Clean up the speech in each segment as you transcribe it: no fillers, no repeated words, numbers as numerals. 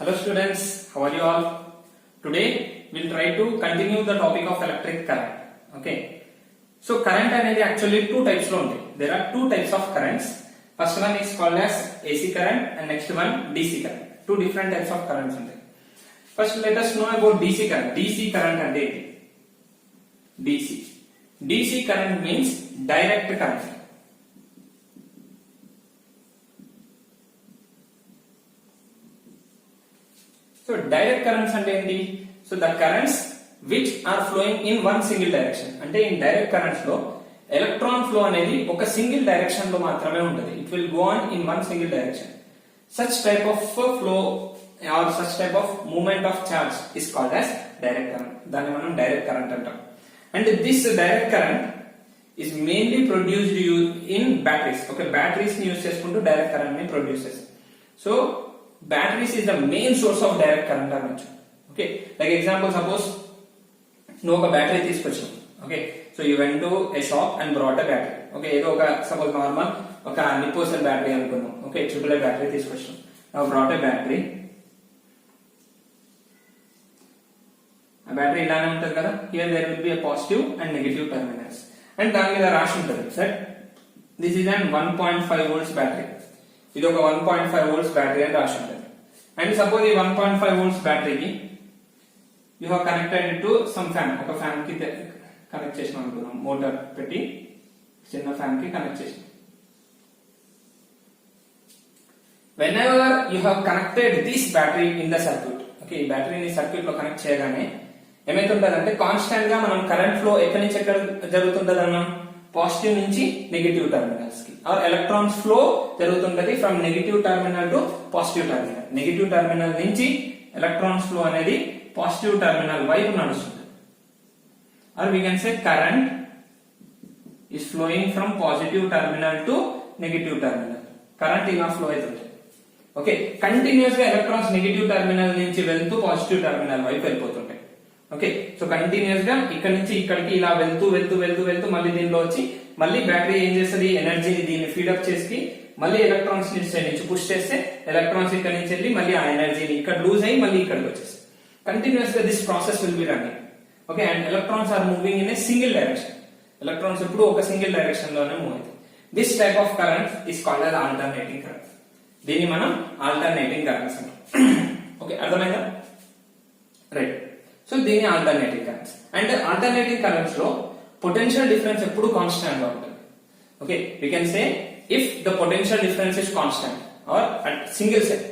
Hello students, how are you all? Today we'll try to continue the topic of electric current. Okay. So current అనేది actually two types లో ఉంటాయి. There are two types of currents. First one is called as AC current and next one DC current. Two different types of currents ఉంటాయి. First let us know about DC current. DC current అంటే ఏంటి? DC. DC current means direct current. So direct currents అంటే ఏంటి? So the currents which are flowing in one single direction. అంటే in direct currents లో electron flow అనేది ఒక single direction లో మాత్రమే ఉంటుంది. It will go on in one single direction. Such type of flow or such type of movement of charge is called as direct current. దాన్ని మనం direct current అంటాం. And this direct current is mainly produced in batteries. Okay, batteries ని use చేసుకుంటూ direct current ని produce చేస్తాం. So batteries is the main source of direct current అనొచ్చు. Okay, like example, suppose నువ్వు ఒక బ్యాటరీ తీసుకొచ్చావు. Okay, so you went to a shop and brought a battery. Okay, ఏదో ఒక suppose normal ఒక నిపోసల్ battery అనుకున్నాం. Okay, AAA బ్యాటరీ తీసుకొచ్చాం. Now brought a battery. ఆ బ్యాటరీ ఇలానే ఉంటుంది కదా. Here there will be a positive and negative terminals. And దాని మీద రాసి ఉంటుంది that this is an 1.5 volts battery. ఇది ఒక 1.5 volts బ్యాటరీ అని రాసి ఉంటుంది. అండ్ సపోజ్ ఈ 1.5 volts బ్యాటరీకి you have connected to some fan. ఒక ఫ్యాన్ కి కనెక్ట్ చేసిన అనుకున్నాం. మోటార్ పెట్టి చిన్న ఫ్యాన్ కి కనెక్ట్ చేసిన. whenever you have connected this battery in the circuit, okay, ఈ బ్యాటరీని సర్క్యూట్ లో కనెక్ట్ చేయగానే ఏమైతుంటదంటే కాన్స్టెంట్ గా మనం కరెంట్ ఫ్లో ఎక్కడి నుంచి ఎక్కడ జరుగుతుంటదన్నా పాజిటివ్ నుంచి నెగటివ్ టర్మినల్స్ కి. ఆర్ ఎలక్ట్రాన్స్ ఫ్లో జరుగుతుంటది from negative terminal to positive terminal. Negative terminal నుంచి ఎలక్ట్రాన్స్ ఫ్లో అనేది పాజిటివ్ టర్మినల్ వైపు నడుస్తుంది. Or we can say current is flowing from positive terminal to negative terminal. Current ఇలా flow అవుతుంది. Okay, continuous గా electrons negative terminal నుంచి వెళ్తూ positive terminal వైపు వెళ్ళిపోతుంటాయి. ఓకే, సో కంటిన్యూస్ గా ఇక్కడ నుంచి ఇక్కడికి ఇలా వెళ్తూ వెళ్తూ వెళ్తూ వెళ్తూ మళ్ళీ దీనిలో వచ్చి మళ్ళీ బ్యాటరీ ఏం చేస్తుంది, ఎనర్జీని దీన్ని ఫీడప్ చేసి మళ్ళీ ఎలక్ట్రాన్స్ నుంచి పుష్ చేస్తే ఎలక్ట్రాన్స్ ఇక్కడ నుంచి వెళ్ళి మళ్ళీ ఆ ఎనర్జీని ఇక్కడ లూజ్ అయ్యి మళ్ళీ ఇక్కడికి వచ్చేసి కంటిన్యూస్ గా this process will be running. Okay, and electrons are moving in a single direction. Electrons ఎప్పుడు ఒక సింగిల్ డైరెక్షన్ లోనే మూవ్ అవుతాయి. This type of current is called as alternating current. దీన్ని మనం ఆల్టర్నేటింగ్ కరెంట్స్ అంటాం. ఓకే, అర్థమైందా? Right. So దీని alternating currents. And alternating currents లో పొటెన్షియల్ డిఫరెన్స్ ఎప్పుడు కాన్స్టాంట్ గా ఉంటుంది. Okay, we can say if the potential difference is constant or at single set.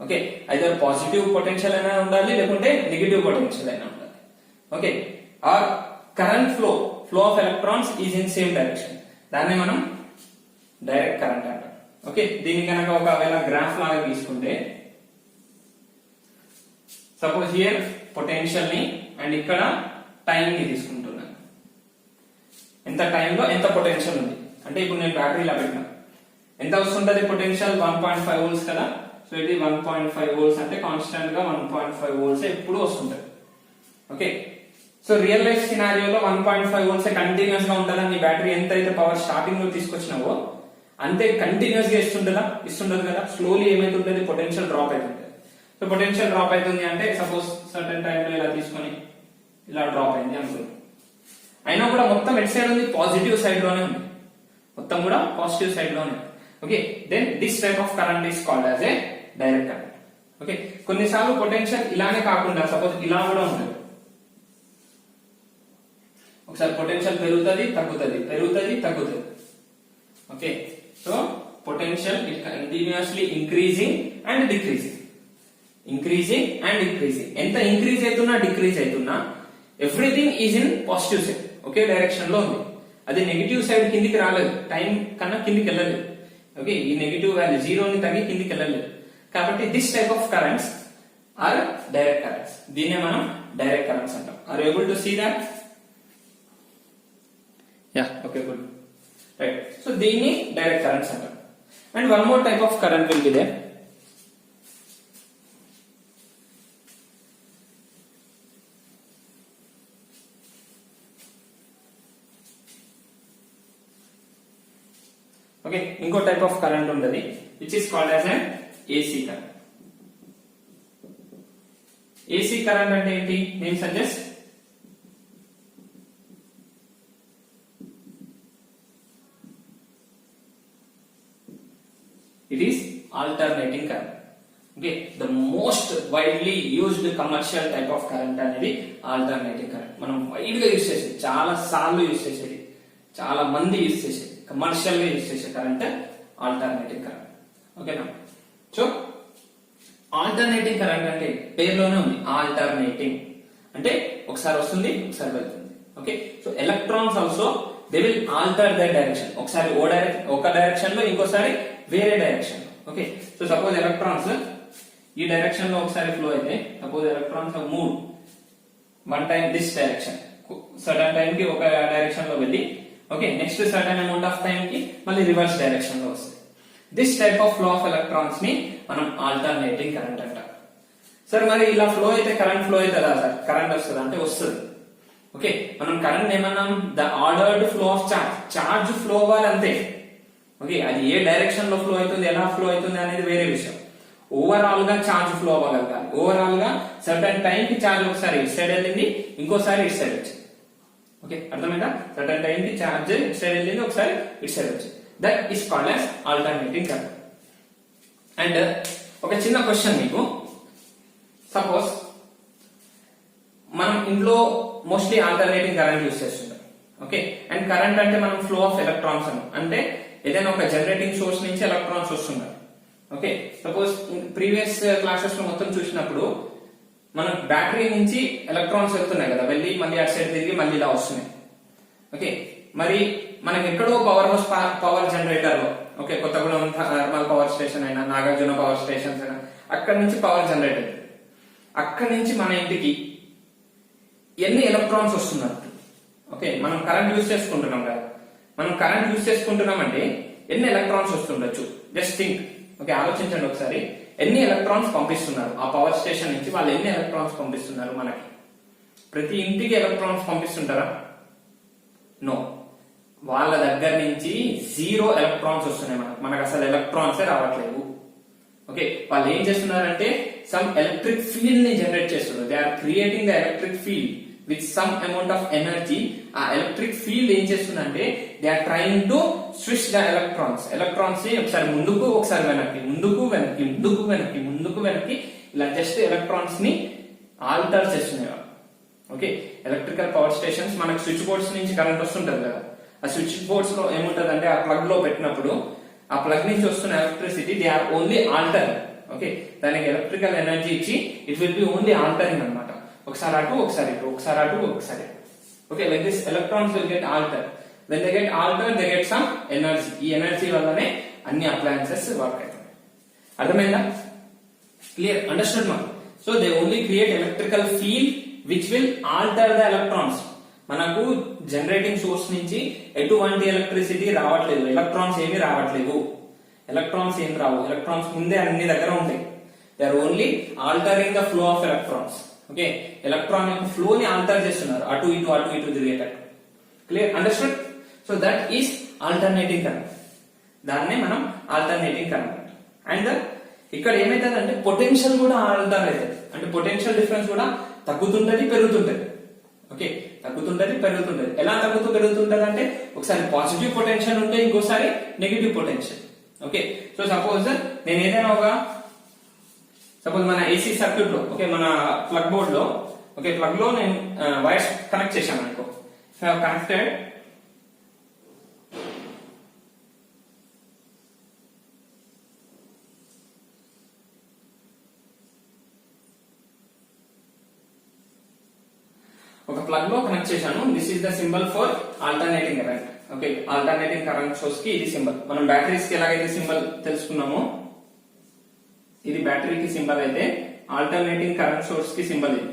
Okay, either positive potential అయినా ఉండాలి లేకుంటే నెగటివ్ పొటెన్షియల్ అయినా ఉండాలి. Okay, or current flow of electrons is in same direction. దాన్ని మనం direct current అంటాం. Okay, దీన్ని కనుక ఒకవేళ గ్రాఫ్ లాగా తీసుకుంటే సపోజ్ హియర్ పొటెన్షియల్ ని అండ్ ఇక్కడ టైం ని తీసుకుంటున్నాను. ఎంత టైంలో ఎంత పొటెన్షియల్ ఉంది అంటే ఇప్పుడు నేను బ్యాటరీ ఇలా పెట్టినా ఎంత వస్తుంటది పొటెన్షియల్? 1.5 volts కదా. సో ఇది 1.5 volts అంటే కాన్స్టెంట్ గా 1.5 volts ఎప్పుడు వస్తుంటది. ఓకే, సో రియల్ లైఫ్ సినారియోలో 1.5 volts కంటిన్యూస్ గా ఉంటుందా? నీ బ్యాటరీ ఎంత అయితే పవర్ స్టార్టింగ్ లో తీసుకొచ్చినావో అంతే కంటిన్యూస్ గా ఇస్తుంటది కదా. స్లోలీ ఏమైతుంటది, పొటెన్షియల్ డ్రాప్ అవుతుంది. సో పొటెన్షియల్ డ్రాప్ అవుతుంది అంటే సపోజ్ సర్టెన్ టైంలో ఇలా తీసుకొని ఇలా డ్రాప్ అయింది అనుకుంది. అయినా కూడా మొత్తం ఎట్ సైడ్ ఉంది, పాజిటివ్ సైడ్ లోనే ఉంది. మొత్తం కూడా పాజిటివ్ సైడ్ లోనే. Okay, then this type of current is called as a direct current. Okay, కొన్నిసార్లు పొటెన్షియల్ ఇలానే కాకుండా సపోజ్ ఇలా కూడా ఉంటుంది. ఒకసారి పొటెన్షియల్ పెరుగుతుంది తగ్గుతుంది, పెరుగుతుంది తగ్గుతుంది. Okay, so potential it continuously increasing and decreasing, increasing and decreasing. ఎంత ఇంక్రీజ్ అవుతున్నా డిక్రీజ్ అవుతున్నా everything is in positive side, okay direction లో ఉంది. అది నెగిటివ్ సైడ్ కిందికి రాలేదు, టైం కన్నా కిందికి వెళ్ళలేదు. ఓకే, ఈ నెగిటివ్ వాల్యూ జీరోని తగ్గి కిందికి వెళ్ళలేదు. కాబట్టి this type of currents are direct currents. దీన్నే మనం డైరెక్ట్ కరెంట్స్ అంటాం. Are able to see that? Yeah, okay, good, right. So దీన్ని డైరెక్ట్ కరెంట్స్ అంటాం. And one more type of current will be there. Okay, ఇంకో type of current ఉంటుంది which is called as an AC current. AC current అంటే ఏంటి? నేను suggest it is alternating current. Okay, the most widely used commercial type of current అనేది alternating current. మనం wide గా use చేసేది, చాలా సార్లు యూజ్ చేసేది, చాలా మంది యూజ్ చేసేది, కమర్షియల్ గా యూజ్ చేసే కరెంట్ ఆల్టర్నేటింగ్ కరెంట్. ఓకేనా? సో ఆల్టర్నేటింగ్ కరెంట్ అంటే పేరులోనే ఉంది, ఆల్టర్నేటింగ్ అంటే ఒకసారి వస్తుంది ఒకసారి వెళ్తుంది. Okay, so electrons also they will alter the direction. ఒకసారి ఒక డైరెక్షన్ లో, ఇంకోసారి వేరే డైరెక్షన్ లో. ఓకే, సో సపోజ్ ఎలక్ట్రాన్స్ ఈ డైరెక్షన్ లో ఒకసారి ఫ్లో అయితే, suppose electrons move one time this direction, certain time కి ఒక డైరెక్షన్ లో వెళ్ళి, okay, next certain amount of time కి మళ్ళీ రివర్స్ డైరెక్షన్ లో వస్తుంది. This type of flow of electrons ని మనం ఆల్టర్నేటింగ్ కరెంట్ అంటాం. సార్ మరి ఇలా ఫ్లో అయితే కరెంట్ ఫ్లో అవుతుందా సార్? కరెంట్ వస్తుందా అంటే వస్తుంది. ఓకే, మనం కరెంట్ ఏమన్నాం? The ordered flow of charge flow అవ్వాలి అంతే. ఓకే, అది ఏ డైరెక్షన్ లో ఫ్లో అవుతుంది, ఎలా ఫ్లో అవుతుంది అనేది వేరే విషయం. ఓవరాల్ గా చార్జ్ ఫ్లో అవ్వగలగాలి. ఓవరాల్ గా సర్టన్ టైం కి చార్జ్ ఒకసారి ఇటు సైడ్ వెళ్ళింది, ఇంకోసారి ఇటు సైడ్ వచ్చింది. ఓకే, అర్థమైందా? సర్టన్ టైం కి చార్జ్ ఇటు సైడ్ వెళ్ళింది, ఒకసారి ఇటు సైడ్ వచ్చింది. That is called as alternating current. And ఒక చిన్న క్వశ్చన్ మీకు, సపోజ్ మనం ఇంట్లో మోస్ట్లీ ఆల్టర్నేటింగ్ కరెంట్ యూస్ చేస్తుంటాం. ఓకే, అండ్ కరెంట్ అంటే మనం ఫ్లో ఆఫ్ ఎలక్ట్రాన్స్ అంటే ఏదైనా ఒక జనరేటింగ్ సోర్స్ నుంచి ఎలక్ట్రాన్స్ వస్తున్నారు. ఓకే, సపోజ్ ప్రీవియస్ క్లాసెస్ లో మొత్తం చూసినప్పుడు మనం బ్యాటరీ నుంచి ఎలక్ట్రాన్స్ వెళ్తున్నాయి కదా, వెళ్ళి మళ్ళీ అటు సైడ్ తిరిగి మళ్ళీ ఇలా వస్తున్నాయి. ఓకే, మరి మనకి ఎక్కడో పవర్ హౌస్, పవర్ జనరేటర్ లో, okay, Kothagudem thermal power station అయినా, నాగార్జున పవర్ స్టేషన్స్ అయినా, అక్కడి నుంచి పవర్ జనరేటర్, అక్కడి నుంచి మన ఇంటికి ఎన్ని ఎలక్ట్రాన్స్ వస్తున్నారు? ఓకే, మనం కరెంట్ యూజ్ చేసుకుంటున్నాం కదా, మనం కరెంట్ యూజ్ చేసుకుంటున్నాం అంటే ఎన్ని ఎలక్ట్రాన్స్ వస్తుండొచ్చు? Just think. ఓకే, ఆలోచించండి ఒకసారి. ఎన్ని ఎలక్ట్రాన్స్ పంపిస్తున్నారు ఆ పవర్ స్టేషన్ నుంచి? వాళ్ళు ఎన్ని ఎలక్ట్రాన్స్ పంపిస్తున్నారు మనకి? ప్రతి ఇంటికి ఎలక్ట్రాన్స్ పంపిస్తుంటారా? నో, వాళ్ళ దగ్గర నుంచి 0 ఎలక్ట్రాన్స్ వస్తున్నాయి. మనకు అసలు ఎలక్ట్రాన్సే రావట్లేదు. ఓకే, వాళ్ళు ఏం చేస్తున్నారంటే సమ్ ఎలక్ట్రిక్ ఫీల్డ్ ని జనరేట్ చేస్తున్నారు. They are creating the electric field with some amount of energy. ఆ ఎలక్ట్రిక్ ఫీల్డ్ ఏం చేస్తుందంటే they are trying to switch the electrons ని ఒకసారి ముందుకు, ఒకసారి వెనక్కి, ముందుకు వెనక్కి, ముందుకు వెనక్కి, ముందుకు వెనక్కి, ఇలా జస్ట్ ఎలక్ట్రాన్స్ ని ఆల్టర్ చేస్తున్నాయి. ఓకే, ఎలక్ట్రికల్ పవర్ స్టేషన్స్ మనకు స్విచ్ బోర్డ్స్ నుంచి కరెంట్ వస్తుంటది కదా, ఆ స్విచ్ బోర్డ్స్ లో ఏముంటది అంటే ఆ ప్లగ్ లో పెట్టినప్పుడు ఆ ప్లగ్ నుంచి వస్తున్న electricity they are only alter. Okay, దానికి ఎలక్ట్రికల్ ఎనర్జీ ఇచ్చి it will be only altering అనమాట. ఒకసారి అటు, ఒకసారి ఇటు, ఒకసారి అటు, ఒకసారి. Okay, like this electrons will get alter. When they get alter they get some energy. ఈ ఎనర్జీ వల్లనే అన్ని అప్లయన్సెస్ వర్క్ అవుతాయి. అర్థమైందా? క్లియర్? అండర్స్టూడ్ మా? So they only create electrical field which will alter the electrons. మనకు generating source నుంచి ఎటువంటి electricity రావట్లేదు, ఎలక్ట్రాన్స్ ఏమి రావట్లేదు, ఎలక్ట్రాన్స్ ఏం రావు, ఎలక్ట్రాన్స్ ముందే అన్ని దగ్గర ఉంటాయి. They are only altering the flow of electrons. Okay, electron యొక్క ఫ్లో ని ఆల్టర్ చేస్తున్నారు, అటు ఇటు అటు ఇటు తిరిగేటట్టు. Clear? Understood? So that is alternating current. దాన్నే మనం ఆల్టర్నేటింగ్ కరెంట్. అండ్ ఇక్కడ ఏమైతుందంటే పొటెన్షియల్ కూడా ఆల్టర్ అవుతుంది. అంటే పొటెన్షియల్ డిఫరెన్స్ కూడా తగ్గుతుంటది, పెరుగుతుంటది. ఓకే, తగ్గుతుంటది, పెరుగుతుంటది. ఎలా తగ్గుతూ పెరుగుతుంటది అంటే ఒకసారి పాజిటివ్ పొటెన్షియల్ ఉంటే ఇంకోసారి negative potential. Okay, so suppose నేను ఏదైనా సపోజ్ మన ఏసీ సర్క్యూట్ లో, ఓకే, మన ప్లగ్ బోర్డ్ లో, ఓకే, ప్లగ్ లో నేను వైర్స్ కనెక్ట్ చేశాను అనుకో. కనెక్టెడ్ ఒక ప్లగ్ లో కనెక్ట్ చేశాను. This is the symbol for alternating current. Okay, alternating current source కి ఇది సింబల్. మనం బ్యాటరీస్ కి ఎలాగైతే సింబల్ తెలుసుకున్నామో, ఇది బ్యాటరీకి సింబల్ అయితే ఆల్టర్నేటింగ్ కరెంట్ సోర్స్ కి సింబల్ ఇది.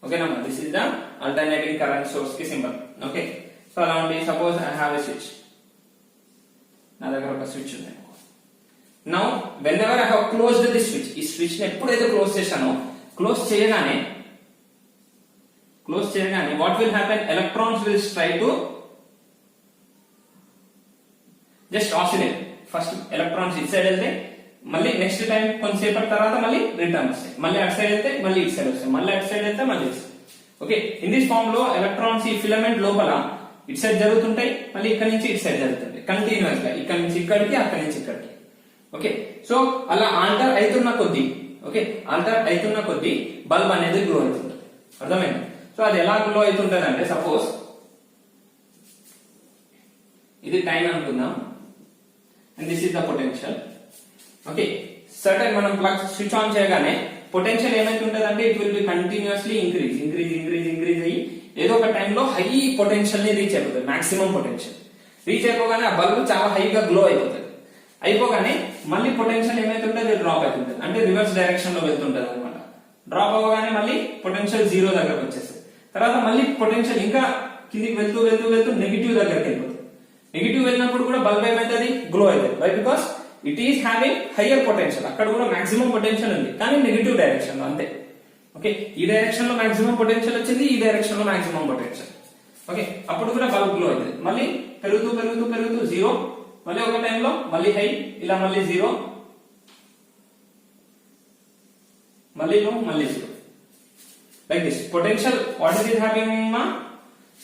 ఓకేనా? This is the alternating current source కి సింబల్. ఓకే, సో అలా ఉండి suppose I have a switch. నా దగ్గర ఒక స్విచ్ ఉంది. Now when ever I have closed the switch, ఈ స్విచ్ ని ఎప్పుడైతే క్లోజ్ చేశానో, క్లోజ్ చేయగానే what will happen? Electrons will try to just oscillate. First electrons inside వెళ్తే మళ్ళీ నెక్స్ట్ టైం కొంతసేపటి తర్వాత మళ్ళీ రిటర్న్ వస్తాయి, మళ్ళీ అటు సైడ్ అయితే మళ్ళీ ఇటు సైడ్ వస్తాయి, మళ్ళీ అటు సైడ్ అయితే మళ్ళీ వస్తాయి. ఓకే, ఇన్ దిస్ ఫార్మ్ లో ఎలక్ట్రాన్స్ ఈ ఫిలమెంట్ లోపల ఇటు సైడ్ జరుగుతుంటాయి, మళ్ళీ ఇక్కడ నుంచి ఇటు సైడ్ జరుగుతుంటాయి కంటిన్యూస్ గా, ఇక్కడ నుంచి ఇక్కడికి అక్కడి నుంచి ఇక్కడికి. ఓకే, సో అలా ఆల్టర్ అవుతున్న కొద్దీ, ఓకే ఆల్టర్ అవుతున్న కొద్దీ బల్బ్ అనేది గ్లో అవుతుంటుంది. అర్థమైంది? సో అది ఎలా గ్లో అవుతుంటది అంటే, సపోజ్ ఇది టైం అనుకుందాం and this is the potential. Okay, certain మనం ప్లగ్ స్విచ్ ఆన్ చేయగానే పొటెన్షియల్ ఏమైతుంటది అంటే it will B continuously increase అయ్యి ఏదో ఒక టైంలో హై పొటెన్షియల్ ని రీచ్ అయిపోతుంది, మాక్సిమం పొటెన్షియల్ రీచ్ అయిపోగానే ఆ బల్బ్ చాలా హైగా గ్లో అయిపోతుంది. అయిపోగానే మళ్ళీ పొటెన్షియల్ ఏమైతుంటది డ్రాప్ అవుతుంటది, అంటే రివర్స్ డైరెక్షన్ లో వెళ్తుంటది అనమాట. డ్రాప్ అవ్వగానే మళ్ళీ పొటెన్షియల్ జీరో దగ్గరకు వచ్చేస్తుంది. తర్వాత మళ్ళీ పొటెన్షియల్ ఇంకా కిందికి వెళ్తూ వెళ్తూ వెళ్తూ నెగిటివ్ దగ్గరికి వెళ్ళిపోతుంది. నెగిటివ్ వెళ్ళినప్పుడు కూడా బల్బ్ ఏమైతుంది, గ్లో అవుతుంది. Why? Because it is having higher potential, అక్కడ కూడా మాక్సిమం పొటెన్షియల్ ఉంది కానీ నెగిటివ్ డైరెక్షన్ లో, అంతే. ఓకే, ఈ డైరెక్షన్ లో మాక్సిమం పొటెన్షియల్ వచ్చింది, ఈ డైరెక్షన్ లో మాక్సిమం పొటెన్షియల్. ఓకే, అప్పుడు కూడా బల్బ్ గ్లో అవుతుంది. మళ్ళీ పెరుగుతూ పెరుగుతూ పెరుగుతూ జీరో, మళ్ళీ ఒక టైంలో మళ్ళీ హై, ఇలా మళ్ళీ జీరో, మళ్ళీ లో, మళ్ళీ zero, like this. Potential what is it having మా?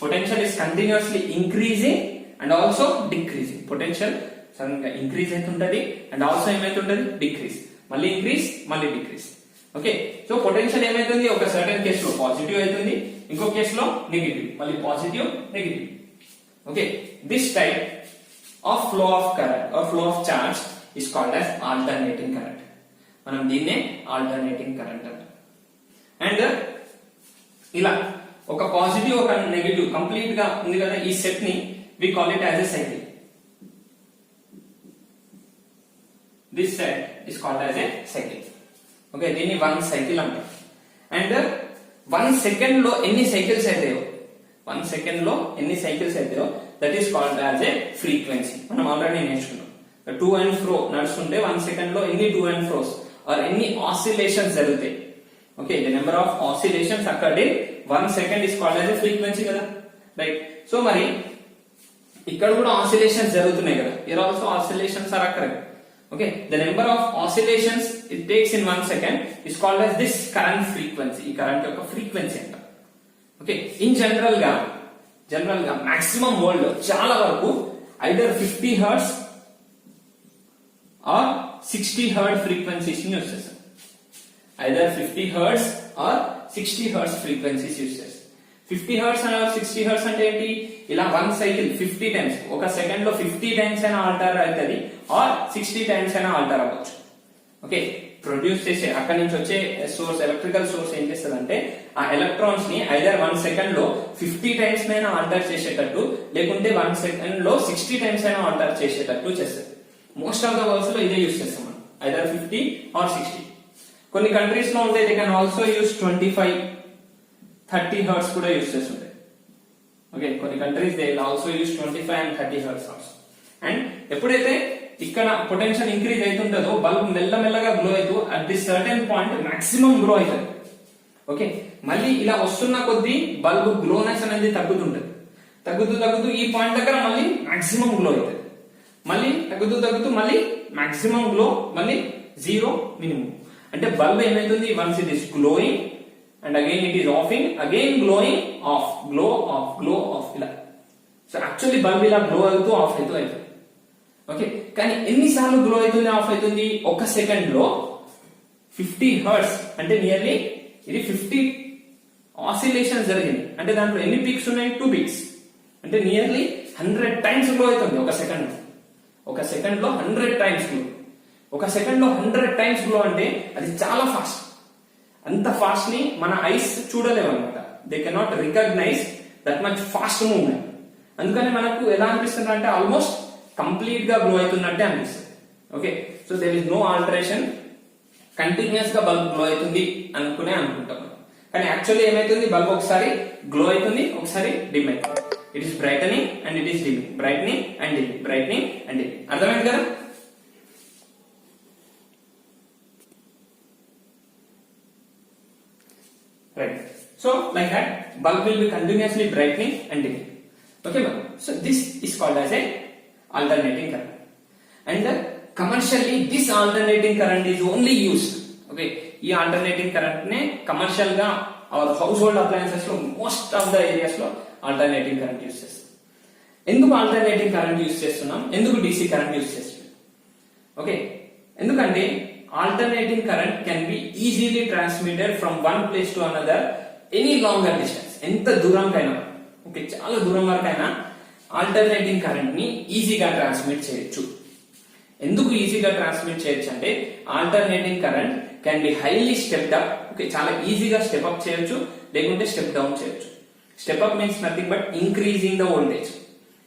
Potential is continuously increasing and also decreasing. Potential sudden గా ఇంక్రీజ్ అవుతుంటది అండ్ ఆల్సో ఏమైతుంటది, డిక్రీజ్, మళ్ళీ ఇంక్రీజ్ మళ్ళీ డిక్రీజ్. ఓకే, సో పొటెన్షియల్ ఏమైతుంది, ఒక సర్టెన్ కేస్ లో పాజిటివ్ అవుతుంది, ఇంకో కేస్ లో నెగిటివ్, మళ్ళీ positive negative. Okay, this type of flow of current are flow of charge is called as alternating current. మనం దీన్నే ఆల్టర్నేటింగ్ కరెంట్ అంటాం. అండ్ ఇలా ఒక పాజిటివ్ ఒక నెగిటివ్ కంప్లీట్ గా ఉంది కదా, ఈ సెట్ ని we call it as a cycle. This set is called as a cycle. Okay, దీన్ని వన్ సైకిల్ అంటాం. అండ్ 1 సెకండ్ లో ఎన్ని సైకిల్స్ అయితాయో, 1 సెకండ్ లో ఎన్ని సైకిల్స్ అయితాయో that is called as a frequency. మనం ఆల్రెడీ నేర్చుకున్నాం. టు అండ్ ఫ్రో నడుస్తుంటే 1 సెకండ్ లో ఎన్ని టు అండ్ ఫ్రోస్ ఆర్ ఎన్ని ఆసిలేషన్స్ జరుగుతాయి. Okay, the number of oscillations occurred in 1 second is called as a frequency కదా, రైట్? సో మరి ఇక్కడ కూడా ఆసిలేషన్స్ జరుగుతున్నాయి కదా, here also oscillations are occurring. Okay, the number of oscillations it takes in 1 second is called as this current frequency. ఈ current యొక్క frequency అంట. Okay, in general గా మాక్సిమం వరల్డ్ లో చాలా వరకు either 50 hertz or 60 hertz frequencies ని use చేస్తారు. Either 50 hertz or 60 hertz frequencies use చేస్తారు. 50 హెర్ట్జ్ ఆర్ 60 హెర్ట్జ్ అంటే ఏంటి, ఇలా 1 సైకిల్ 50 టైమ్స్, ఒక సెకండ్ లో 50 టైమ్స్ అయినా ఆల్టర్ అవుతుంది ఆర్ 60 టైమ్స్ అయినా ఆల్టర్ అవ్వచ్చు. ఓకే, ప్రొడ్యూస్ చేసే అక్కడి నుంచి వచ్చే సోర్స్, ఎలక్ట్రికల్ సోర్స్ ఏం చేస్తుంది అంటే ఆ ఎలక్ట్రాన్స్ ని ఐదర్ 1 సెకండ్ లో 50 టైమ్స్ అయినా ఆల్టర్ చేసేటట్టు, లేకుంటే 1 సెకండ్ లో 60 టైమ్స్ అయినా ఆల్టర్ చేసేటట్టు చేస్తుంది. మోస్ట్ ఆఫ్ ద వర్డ్స్ లో ఇదే యూస్ చేస్తాం మనం, ఐదర్ 50 ఆర్ 60. కొన్ని కంట్రీస్ లో ఉంటే they can also use 25-30 hertz కూడా యూస్ చేస్తుంటాయి. ఓకే, కొన్ని countries they also use 25 and 30 hertz also. And ఎప్పుడైతే ఇక్కడ పొటెన్షియల్ ఇంక్రీజ్ అవుతుంటుందో బల్బ్ మెల్లమెల్లగా గ్లో అవుతూ at the certain point maximum glow అవుతుంది. ఓకే, మళ్ళీ ఇలా వస్తున్న కొద్దీ బల్బ్ గ్లోనెస్ అనేది తగ్గుతూ ఈ పాయింట్ దగ్గర మళ్ళీ మాక్సిమం గ్లో అవుతుంది, మళ్ళీ తగ్గుతూ మళ్ళీ మాక్సిమం గ్లో, మళ్ళీ జీరో మినిమం. అంటే బల్బ్ ఏమైతుంది, once it is glowing and again it is offing, again glowing, off, glow off ఇలా. సో యాక్చువల్లీ బల్బ్ ఇలా గ్లో అవుతూ ఆఫ్ అవుతుంది. ఓకే, కానీ ఎన్నిసార్లు గ్లో అవుతుంది ఆఫ్ అవుతుంది, ఒక సెకండ్ లో 50 హెర్ట్జ్ అంటే నియర్లీ ఇది 50 ఆసిలేషన్స్ జరిగింది. అంటే దాంట్లో ఎన్ని పీక్స్ ఉన్నాయి, 2 పీక్స్. అంటే నియర్లీ 100 టైమ్స్ గ్లో అవుతుంది ఒక సెకండ్ లో. ఒక సెకండ్ లో 100 టైమ్స్ గ్లో. ఒక సెకండ్ లో 100 టైమ్స్ గ్లో అంటే అది చాలా ఫాస్ట్. అంత ఫాస్ట్ ని మన ఐస్ చూడలేవు అనమాట. They cannot recognize that much fast movement. అందుకని మనకు ఎలా అనిపిస్తుంది అంటే ఆల్మోస్ట్ కంప్లీట్ గా గ్లో అవుతున్నట్టే అనిపిస్తుంది. Okay, so there is no alteration, continuous గా బల్బ్ గ్లో అవుతుంది అనుకుంటాం. కానీ యాక్చువల్లీ ఏమైతుంది, బల్బ్ ఒకసారి గ్లో అవుతుంది, ఒకసారి డిమ్ అవుతుంది. It is brightening and it is dimming, brightening and dimming, brightening and dimming. అర్థమైంది కదా? Right. So like that, bulb will be continuously brightening and dimming. Okay, so this is called as a alternating current. And the common commercially this alternating current is only used. Okay, ఈ alternating current నే commercial గా our house hold appliances లో most of the areas లో alternating current use చేస్తాం. ఎందుకు alternating current use చేస్తున్నాం, ఎందుకు DC current use చేస్తున్నాం? ఓకే, ఎందుకంటే alternating current can be easily transmitted from one place to another any longer distance. ఎంత దూరంకైనా, okay, చాలా దూరం వరకైనా ఆల్టర్నేటింగ్ కరెంట్ ని ఈజీగా ట్రాన్స్మిట్ చేయొచ్చు. ఎందుకు ఈజీగా ట్రాన్స్మిట్ చేయొచ్చు అంటే alternating current can be highly stepped up. Okay, చాలా ఈజీగా స్టెప్ అప్ చేయొచ్చు, లేకుంటే స్టెప్ డౌన్ చేయొచ్చు. Step up means nothing but increasing the voltage.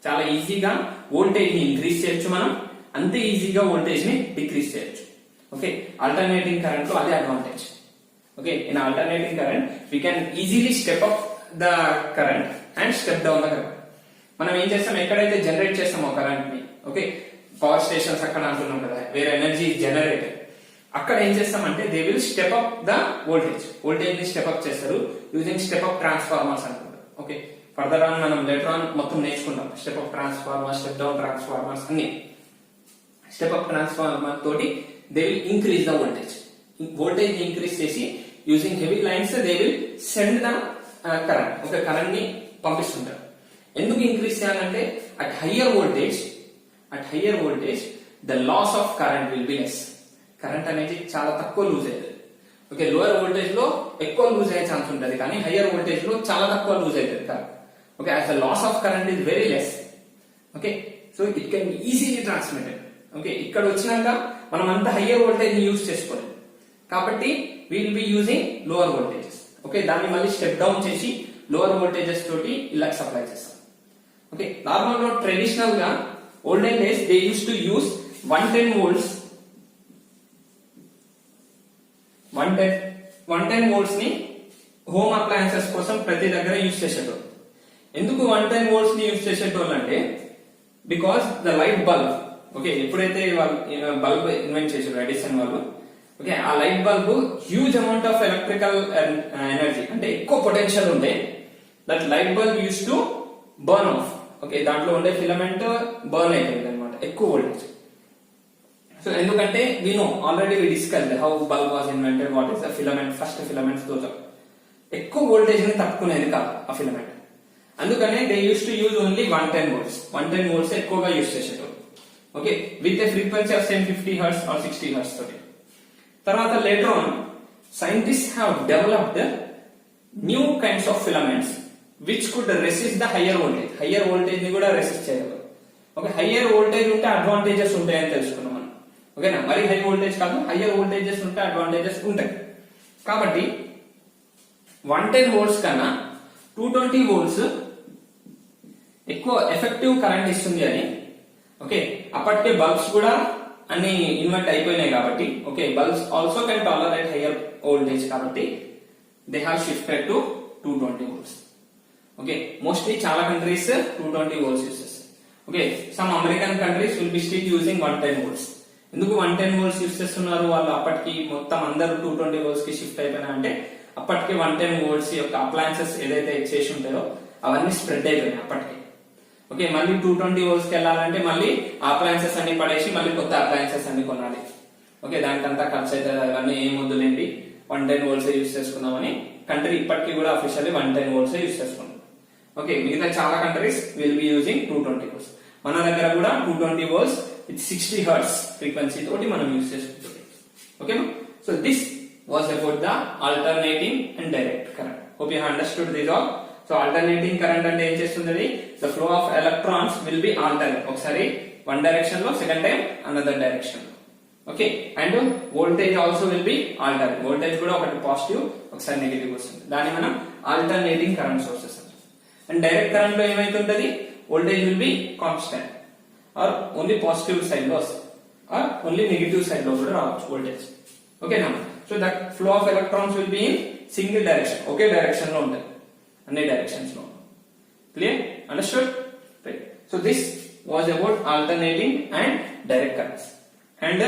చాలా ఈజీగా వోల్టేజ్ ని ఇంక్రీజ్ చేయొచ్చు మనం, అంతే ఈజీగా వోల్టేజ్ ని డిక్రీజ్ చేయొచ్చు. ఓకే, ఆల్టర్నేటింగ్ కరెంట్ లో అదే advantage. Okay, in alternating current we can easily step up the current and step down the current. మనం ఏం చేస్తాం, ఎక్కడైతే జనరేట్ చేస్తామో కరెంట్ ని, ఓకే, పవర్ స్టేషన్స్ అక్కడ అంటున్నాం కదా, వేరే ఎనర్జీ జనరేటర్, అక్కడ ఏం చేస్తామంటే they will step up the voltage ని స్టెప్ అప్ చేస్తారు యూజింగ్ స్టెప్ అప్ ట్రాన్స్ఫార్మర్స్ అనుకుంటారు. ఓకే, ఫర్దర్ ఆన్ మనం లేటర్ ఆన్ మొత్తం నేర్చుకుంటాం. Step up transformer, step down transformers అన్ని. స్టెప్ అప్ ట్రాన్స్ఫార్మర్ తోటి they will increase the voltage increase చేసి using heavy lines they will send the current. ఒక current ని పంపిస్తుంటారు. ఎందుకు ఇంక్రీజ్ చేయాలంటే at higher voltage the loss of current will be less. Current అనేది చాలా తక్కువ లూజ్ అవుతుంది. ఓకే, లోయర్ వోల్టేజ్ లో ఎక్కువ లూజ్ అయ్యే ఛాన్స్ ఉంటుంది, కానీ హయ్యర్ వోల్టేజ్ లో చాలా తక్కువ లూజ్ అవుతుంది current. Okay, as the loss of current is very less. Okay, so it can be easily transmitted. Okay, ఇక్కడ వచ్చినాక మనం అంత హయ్యర్ వోల్టేజ్ ని యూజ్ చేసుకోలేదు కాబట్టి will be using lower voltages. Okay, దాన్ని మళ్ళీ స్టెప్ డౌన్ చేసి లోవర్ వోల్టేజెస్ తోటి ఇలా సప్లై చేస్తాం. ఓకే, నార్మల్ గా ట్రెడిషనల్ గా olden days they use to use 110 volts 110 volts ని హోమ్ అప్లయన్సెస్ కోసం ప్రతి దగ్గర యూస్ చేసేటోళ్ళు. ఎందుకు 110 volts ని యూస్ చేసేటోళ్ళు అంటే because the light bulb. Okay, ఎప్పుడైతే వాళ్ళు బల్బ్ ఇన్వెంట్ చేశారు ఎడిసన్ వాళ్ళు, ఓకే, ఆ light bulb huge amount of electrical energy అంటే ఎక్కువ పొటెన్షియల్ ఉండే that light bulb use to burn of. Okay, దాంట్లో ఉండే ఫిలమెంట్ బర్న్ అయిపోయింది అనమాట, ఎక్కువ వోల్టేజ్. సో ఎందుకంటే we know already we discussed how bulb was invented, what is the filament, first filaments తో ఎక్కువ వోల్టేజ్ ని తట్టుకునేది కాదు ఆ ఫిలమెంట్. అందుకనే they use to use only 110 volts. 110 volts ఎక్కువగా యూస్ చేసేటోళ్ళు. Okay, with a frequency of 50 hertz or 60 hertz తోటి. తర్వాత later on scientist have developed new kinds of filaments which could resist the higher voltage. Higher voltage ని కూడా resist చేయగలరు. Okay, higher voltage ఉంటే advantages ఉంటాయని తెలుసుకున్నాం మనం. ఓకేనా, మరి హై వోల్టేజ్ కాదు, హయ్యర్ వోల్టేజెస్ ఉంటే అడ్వాంటేజెస్ ఉంటాయి. కాబట్టి 110 volts కన్నా 220 volts ఎక్కువ ఎఫెక్టివ్ కరెంట్ ఇస్తుంది అని. ఓకే, అప్పటికే బల్బ్స్ కూడా అన్ని ఇన్వర్ట్ అయిపోయినాయి కాబట్టి, okay, bulbs also can tolerate higher voltage కాబట్టి they have shifted to 220 volts. Okay, mostly చాలా కంట్రీస్ 220 volts యూస్ చేస్తాయి. Okay, some American countries will be still using 110 volts. ఎందుకు 110 volts యూస్ చేస్తున్నారు వాళ్ళు? అప్పటికి మొత్తం అందరూ 220 volts కి షిఫ్ట్ అయిపోయినా అంటే అప్పటికి 110 volts యొక్క అప్లయన్సెస్ ఏదైతే చేసి ఉంటాయో అవన్నీ స్ప్రెడ్ అయిపోయినాయి అప్పటికి. ఓకే, మళ్ళీ 220 volts కి వెళ్ళాలంటే మళ్ళీ అప్లయన్సెస్ అన్ని పడేసి మళ్ళీ కొత్త అప్లయన్సెస్ అన్ని కొనాలి. ఓకే, దానికంతా ఖర్చు అవుతుంది. అవన్నీ ఏం వద్దులేండి 110 volts యూస్ చేసుకుందామని కంట్రీ ఇప్పటికీ కూడా అఫీషియల్లీ 110 volts యూస్ చేసుకుంటాం. ఓకే, మిగతా చాలా countries will be using 220 volts. మన దగ్గర కూడా 220 volts విత్ 60 hertz ఫ్రీక్వెన్సీ తోటి మనం యూస్ చేసుకుంటాం. Okay, so this was about the alternating and direct current. Hope you understood this all. So alternating current అంటే ఏం చేస్తుంది? The flow of electrons will be alternate. ఒకసారి వన్ డైరెక్షన్ లో, second time another direction లో. Okay, and voltage also will be alternate. Voltage కూడా ఒకటి positive, ఒకసారి negative వస్తుంది. దాన్ని మనం alternating current sources. And direct current లో ఏమైతుంటది? Voltage will be constant are only positive side లో వస్తుంది ఆర్ ఓన్లీ నెగిటివ్ సైడ్ లో కూడా రావచ్చు వోల్టేజ్. ఓకేనా? So that flow of electrons will be in single direction, okay direction లో ఉంటాయి అన్ని డైరెక్షన్స్ లో. Clear? Understood? Right. So this was about alternating and direct currents. And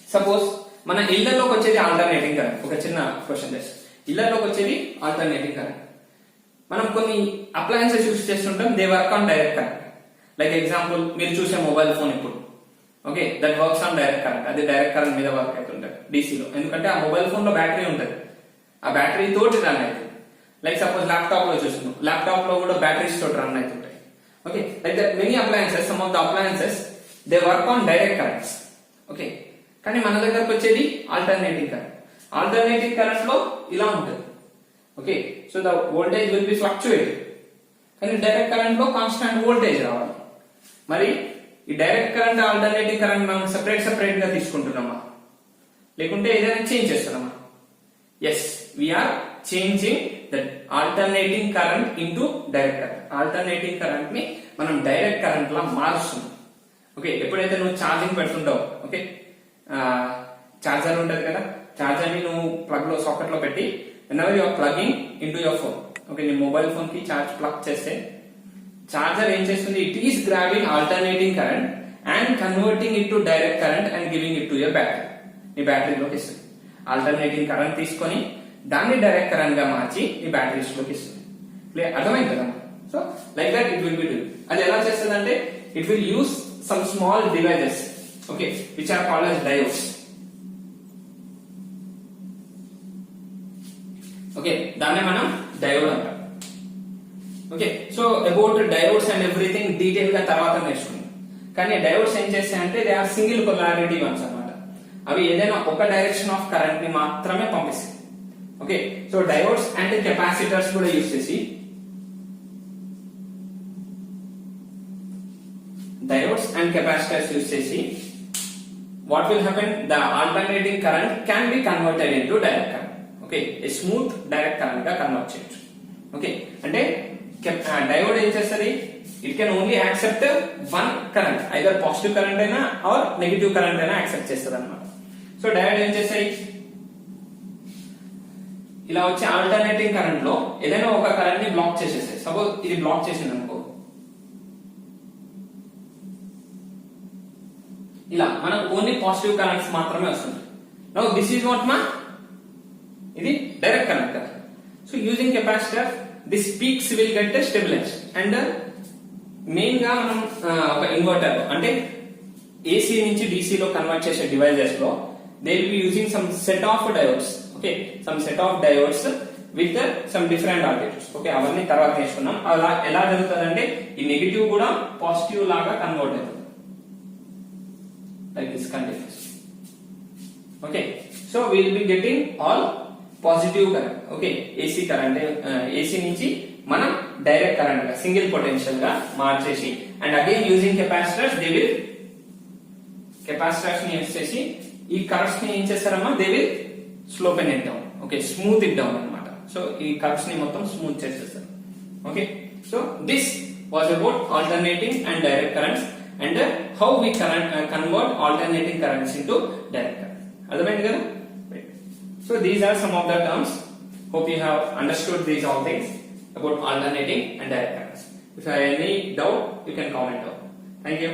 suppose మన ఇళ్లలోకి వచ్చేది ఆల్టర్నేటింగ్ కరెంట్. ఒక చిన్న క్వశ్చన్ చేస్తాం. ఇళ్లలోకి వచ్చేది ఆల్టర్నేటింగ్ కరెంట్. మనం కొన్ని అప్లయన్సెస్ యూస్ చేస్తుంటాం, they work on direct current. Like example మీరు చూసే మొబైల్ ఫోన్ ఇప్పుడు okay, that works on direct current. అది డైరెక్ట్ కరెంట్ మీద వర్క్ అవుతుంటది డీసీలో. ఎందుకంటే ఆ మొబైల్ ఫోన్ లో బ్యాటరీ ఉంటది, ఆ బ్యాటరీ తోటి రన్ అవుతుంది. లైక్ సపోజ్ ల్యాప్టాప్ లో చూస్తున్నాం, ల్యాప్టాప్ లో కూడా బ్యాటరీస్ తోటి రన్ అవుతుంటాయి. Okay, like that many appliances, some of the appliances they work on direct currents. Okay, కానీ మన దగ్గరకు వచ్చేది ఆల్టర్నేటింగ్ కరెంట్. ఆల్టర్నేటింగ్ కరెంట్ లో ఇలా ఉంటుంది. Okay, so the voltage will be fluctuate, కానీ డైరెక్ట్ కరెంట్ లో కాన్స్టాంట్ వోల్టేజ్ రావాలి. మరి ఈ డైరెక్ట్ కరెంట్ ఆల్టర్నేటింగ్ కరెంట్ మనం సెపరేట్ గా తీసుకుంటున్నామా, లేకుంటే ఏదైనా చేంజ్ చేస్తున్నామా? Yes, we're changing that alternating current into direct current. Alternating current ని మనం డైరెక్ట్ కరెంట్ లా మారుస్తున్నాం. ఓకే, ఎప్పుడైతే నువ్వు ఛార్జింగ్ పెడుతుంటావు, ఓకే, ఛార్జర్ ఉంటది కదా, ఛార్జర్ ని నువ్వు ప్లగ్ లో సాకెట్ లో పెట్టి whenever you are plugging into your phone, okay, నీ మొబైల్ ఫోన్ కి ఛార్జ్ ప్లగ్ చేస్తే ఛార్జర్ ఏం చేస్తుంది, it is grabbing alternating current and converting it to direct current and giving it to your battery. నీ బ్యాటరీలోకి ఇస్తుంది. Alternating current తీసుకొని దాన్ని direct current గా మార్చి నీ బ్యాటరీస్ లోకి ఇస్తుంది. అర్థమైంది కదా? So like that it will be do. అది ఎలా చేస్తుంది అంటే it will use some small devices, okay, which are called as diodes. Okay, దాన్నే మనం డయోడ్ అంటాం. Okay, so about diodes and everything detail గా తర్వాత నేర్చుకుందాం. కానీ డయోడ్స్ ఏం చేస్తాయంటే they are single polarity ones అన్నమాట. అవి ఏదైనా ఒక డైరెక్షన్ ఆఫ్ కరెంట్ ని మాత్రమే పంపిస్తాయి. Okay, so diodes and capacitors కూడా యూజ్ చేసి what will happen, the alternating current can be converted into direct current. Okay, A smooth direct current గా కన్వర్ట్ చేయొచ్చు. ఓకే, అంటే డయోడ్ ఏం చేస్తుంది, it can only accept one current, either positive current అయినా or negative current అయినా accept చేస్తుంది అనమాట. So diode ఏం చేస్తాయి, ఇలా వచ్చే ఆల్టర్నేటింగ్ కరెంట్ లో ఏదైనా ఒక కరెంట్ ని బ్లాక్ చేసేస్తాయి. సపోజ్ ఇది బ్లాక్ చేసింది అనుకో, ఇలా మనకు ఓన్లీ పాజిటివ్ కరెంట్స్ మాత్రమే వస్తుంది. నౌ దిస్ ఈజ్ వాట్ మా, ఇది డైరెక్ట్ కరెంట్ కదా. So using capacitor this peaks will get stabilised. And main గా మనం ఒక ఇన్వర్టర్ అంటే ఏసీ నుంచి DC లో కన్వర్ట్ చేసే డివైజెస్ లో they will be using some set of diodes. Okay, some set of diodes with some different voltages. Okay, అవన్నీ తర్వాత నేర్చుకున్నాం. అలా ఎలా జరుగుతుంది అంటే ఈ నెగిటివ్ కూడా పాజిటివ్ లాగా కన్వర్ట్ అవుతుంది, like this continuous. Okay, so we will be getting all positive current. Okay, AC current, AC నుంచి మనం డైరెక్ట్ కరెంట్ గా సింగిల్ పొటెన్షియల్ గా మార్చేసి and again using capacitors they will capacitors ని యూజ్ చేసి ఈ కర్వ్స్ ని ఏం చేస్తారమ్మా, they will slope in it down. Okay, smooth it down అన్నమాట. సో ఈ కర్వ్స్ ని మొత్తం స్మూత్ చేసేస్తారు. Okay, so this was about alternating and direct currents and how we convert alternating currents into direct current. అర్థమైంది కదా? So these are some of the terms. Hope you have understood these all things about alternating and direct currents. If you have any doubt, you can comment down. Thank you.